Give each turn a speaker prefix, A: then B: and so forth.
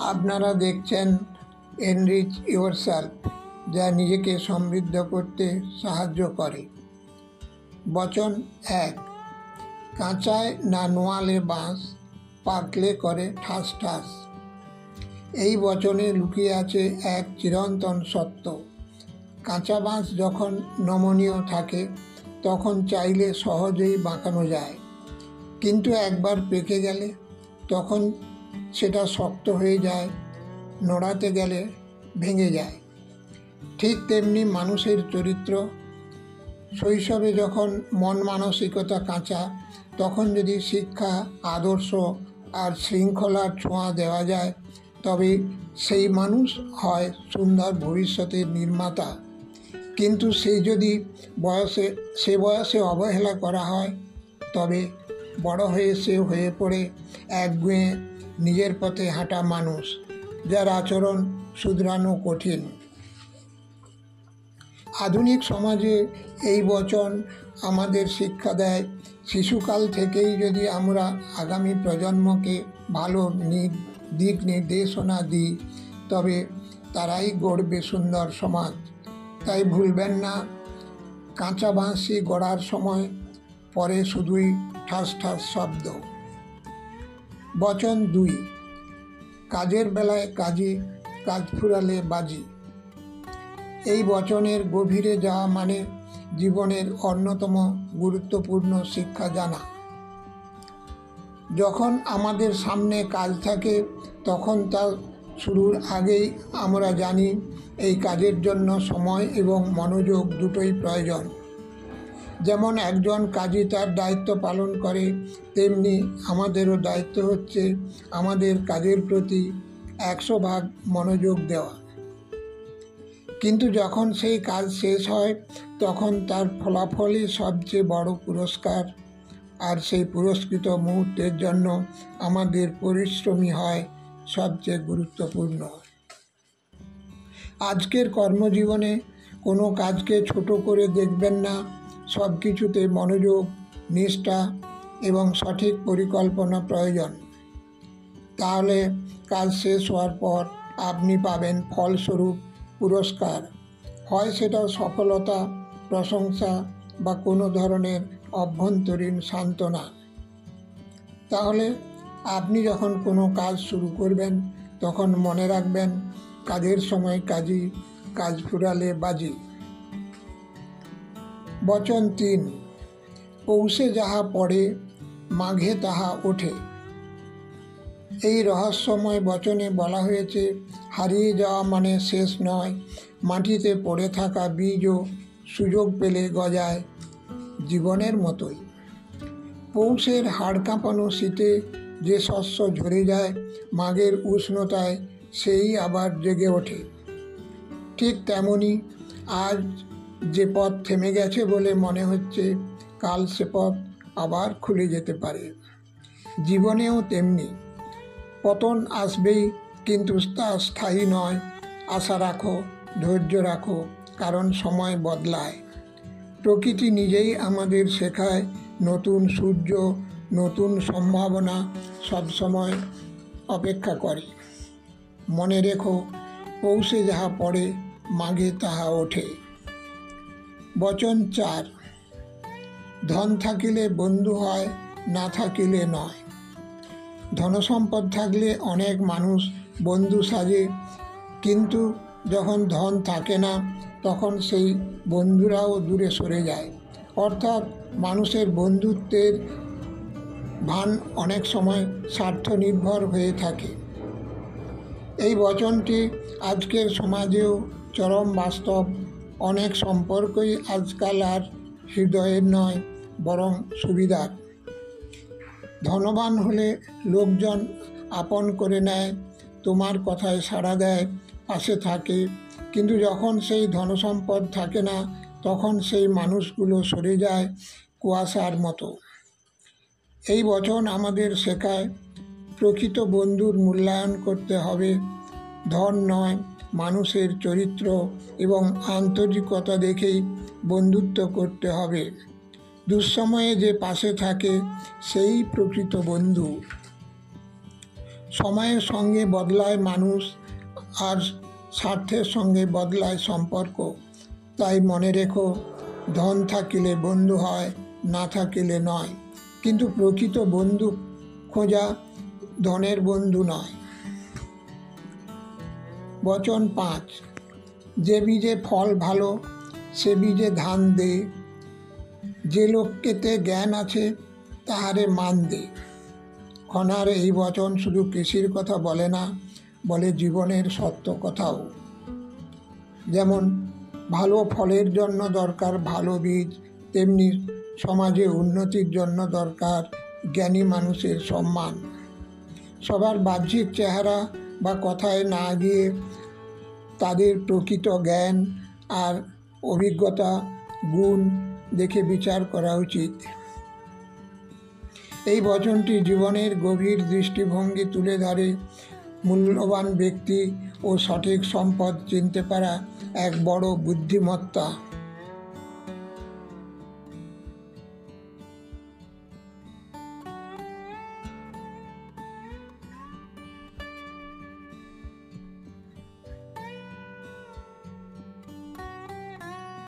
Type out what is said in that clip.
A: আপনারা দেখছেন enrich yourself, যা নিজেকে সমৃদ্ধ করতে সাহায্য করে। বচন 1। কাঁচায় না নোয়ালে বাঁশ, পাকলে করে ঠাস ঠাস। এই বচনে লুকিয়ে আছে এক চিরন্তন সত্য। কাঁচা বাঁশ যখন নমনীয় থাকে তখন চাইলে সহজেই বাঁকানো যায়, কিন্তু একবার পেকে গেলে তখন সেটা শক্ত হয়ে যায়, নড়াতে গেলে ভেঙে যায়। ঠিক তেমনি মানুষের চরিত্র। শৈশবে যখন মন মানসিকতা কাঁচা, তখন যদি শিক্ষা, আদর্শ আর শৃঙ্খলার ছোঁয়া দেওয়া যায়, তবে সেই মানুষ হয় সুন্দর ভবিষ্যতের নির্মাতা। কিন্তু সে বয়সে অবহেলা করা হয়, তবে বড় হয়ে সে হয়ে পড়ে একগুঁয়ে নিজের পথে হাঁটা মানুষ, যার আচরণ শুধরানো কঠিন। আধুনিক সমাজে এই বচন আমাদের শিক্ষা দেয়, শিশুকাল থেকেই যদি আমরা আগামী প্রজন্মকে ভালো দিক নির্দেশনা দিই, তবে তারাই গড়বে সুন্দর সমাজ। তাই ভুলবেন না, কাঁচা বাঁশি গড়ার সময় পরে শুধুই ঠাস ঠাস শব্দ। বচন 2। কাজের বেলায় কাজী, কাজ ফুরালে বাজি। এই বচনের গভীরে যাওয়া মানে জীবনের অন্যতম গুরুত্বপূর্ণ শিক্ষা জানা। যখন আমাদের সামনে কাজ থাকে, তখন তার শুরুর আগেই আমরা জানি এই কাজের জন্য সময় এবং মনোযোগ দুটোই প্রয়োজন। যেমন একজন কাজী তার দায়িত্ব পালন করে, তেমনি আমাদেরও দায়িত্ব হচ্ছে আমাদের কাজের প্রতি 100% মনোযোগ দেওয়া। কিন্তু যখন সেই কাজ শেষ হয়, তখন তার ফলাফলই সবচেয়ে বড় পুরস্কার, আর সেই পুরস্কৃত মুহূর্তের জন্য আমাদের পরিশ্রমই হয় সবচেয়ে গুরুত্বপূর্ণ। আজকের কর্মজীবনে কোনো কাজকে ছোট করে দেখবেন না। সব কিছুতে মনোযোগ, নিষ্ঠা এবং সঠিক পরিকল্পনা প্রয়োজন। তাহলে কাজ শেষ হওয়ার পর আপনি পাবেন ফলস্বরূপ পুরস্কার, হয় সেটা সফলতা, প্রশংসা বা কোনো ধরনের অভ্যন্তরীণ সান্ত্বনা। তাহলে আপনি যখন কোনো কাজ শুরু করবেন, তখন মনে রাখবেন, কাজের সময় কাজী, কাজ ফুরালে বাজি। বচন 3। পৌষে যাহা পড়ে, মাঘে তাহা ওঠে। এই রহস্যময় বচনে বলা হয়েছে, হারিয়ে যাওয়া মানে শেষ নয়, মাটিতে পড়ে থাকা বীজও সুযোগ পেলে গজায়, জীবনের মতোই। পৌষের হাড় কাঁপানো শীতে যে শস্য ঝরে যায়, মাঘের উষ্ণতায় সেই আবার জেগে ওঠে। ঠিক তেমনি আজ যে পথ থেমে গেছে বলে মনে হচ্ছে, কাল সে পথ আবার খুলে যেতে পারে। জীবনেও তেমনি পতন আসবেই, কিন্তু তা স্থায়ী নয়। আশা রাখো, ধৈর্য রাখো, কারণ সময় বদলায়। প্রকৃতি নিজেই আমাদের শেখায়, নতুন সূর্য, নতুন সম্ভাবনা সবসময় অপেক্ষা করে। মনে রেখো, পৌষে যাহা পড়ে, মাঘে তাহা ওঠে। বচন 4। ধন থাকিলে বন্ধু হয়, না থাকিলে নয়। ধনসম্পদ থাকলে অনেক মানুষ বন্ধু সাজে, কিন্তু যখন ধন থাকে না, তখন সেই বন্ধুরাও দূরে সরে যায়। অর্থাৎ মানুষের বন্ধুত্বের ভান অনেক সময় স্বার্থ নির্ভর হয়ে থাকে। এই বচনটি আজকের সমাজেও চরম বাস্তব। অনেক সম্পর্কই আজকাল আর হৃদয়ের নয়, বরং সুবিধার। ধনবান হলে লোকজন আপন করে নেয়, তোমার কথায় সাড়া দেয়, পাশে থাকে। কিন্তু যখন সেই ধনসম্পদ থাকে না, তখন সেই মানুষগুলো সরে যায় কুয়াশার মতো। এই বচন আমাদের শেখায়, প্রকৃত বন্ধুর মূল্যায়ন করতে হবে। ধন নয়, মানুষের চরিত্র এবং আন্তরিকতা দেখেই বন্ধুত্ব করতে হবে। দুঃসময়ে যে পাশে থাকে, সেই প্রকৃত বন্ধু। সময়ের সঙ্গে বদলায় মানুষ, আর স্বার্থের সঙ্গে বদলায় সম্পর্ক। তাই মনে রেখো, ধন থাকিলে বন্ধু হয়, না থাকিলে নয়। কিন্তু প্রকৃত বন্ধু খোঁজা ধনের বন্ধু নয়। বচন 5। যে বীজে ফল ভালো, সে বীজে ধান দে। যে লোককেতে জ্ঞান আছে, তাহারে মান দে। খনার এই বচন শুধু কৃষির কথা বলে না, বলে জীবনের সত্য কথাও। যেমন ভালো ফলের জন্য দরকার ভালো বীজ, তেমনি সমাজে উন্নতির জন্য দরকার জ্ঞানী মানুষের সম্মান। সবার বাহ্যিক চেহারা বা কথায় না গিয়ে তাদের প্রকৃত জ্ঞান আর অভিজ্ঞতা, গুণ দেখে বিচার করা উচিত। এই বচনটি জীবনের গভীর দৃষ্টিভঙ্গি তুলে ধরে। মূল্যবান ব্যক্তি ও সঠিক সম্পদ চিনতে পারা এক বড় বুদ্ধিমত্তা।